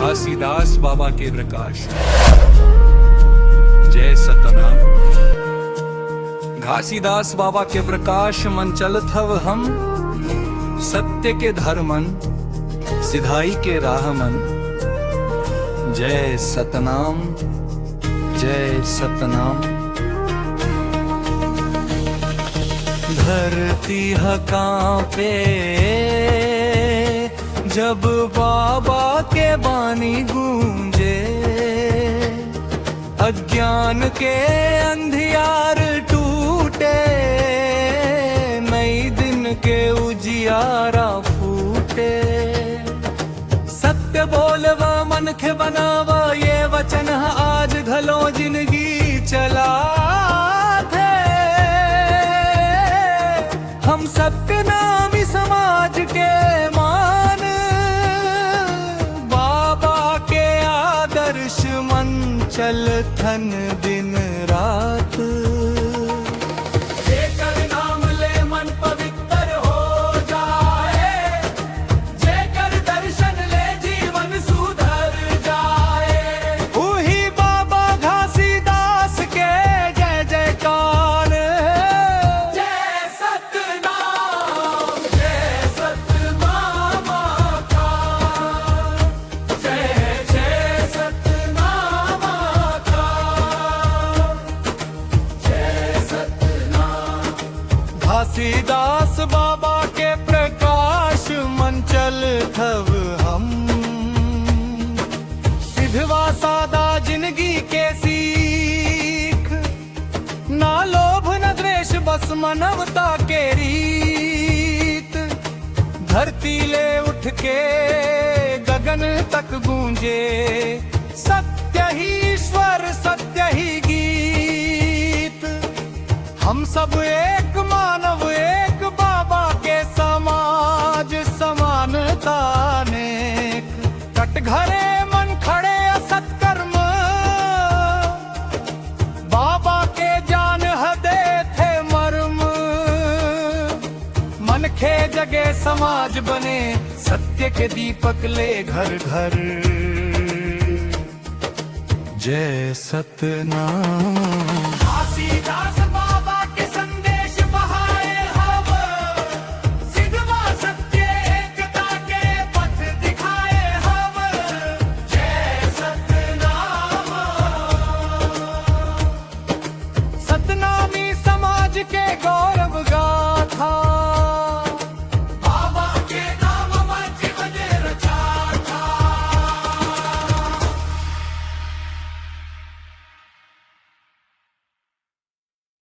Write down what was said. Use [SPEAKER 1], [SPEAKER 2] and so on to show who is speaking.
[SPEAKER 1] घासीदास बाबा के प्रकाश। जय सतनाम। घासीदास बाबा के प्रकाश मन चलत हव हम, सत्य के धर्मन सिधाई के राह मन। जय सतनाम, जय सतनाम। धरती कांपे जब बाबा के बानी गूंजे, अज्ञान के अंधियार टूटे, नई दिन के उजियारा फूटे। सत्य बोलवा मन के बनावा, ये वचन आज घलो जिंदगी चला थे। हम सत्य नामी समाज के मान, बाबा के आदर्श मन चल थन दिन रात। जेकर नाम ले मन पवित्र हो जाए, जेकर दर्शन ले जीवन सुधर जाए। वही बाबा घासीदास के जय जयकार। जय सतनाम, जय सतनामा का। जय जय सतनामा का। जय सतनाम। घासीदास बाबा के प्रकाश मन चल थव हम, सिधवा सादा जिंदगी के सीख। ना लोभ न द्वेष बस मानवता के रीत। धरती ले उठ के गगन तक गूंजे, सत्य ही ईश्वर सत्य ही गीत। हम सब एक मानव एक बाबा के समाज, समानता नेक। कटघरे मन खड़े असत्कर्म, बाबा के जान हदे थे मर्म। मन खे जगे समाज बने, सत्य के दीपक ले घर घर। जय सतनाम। घासीदास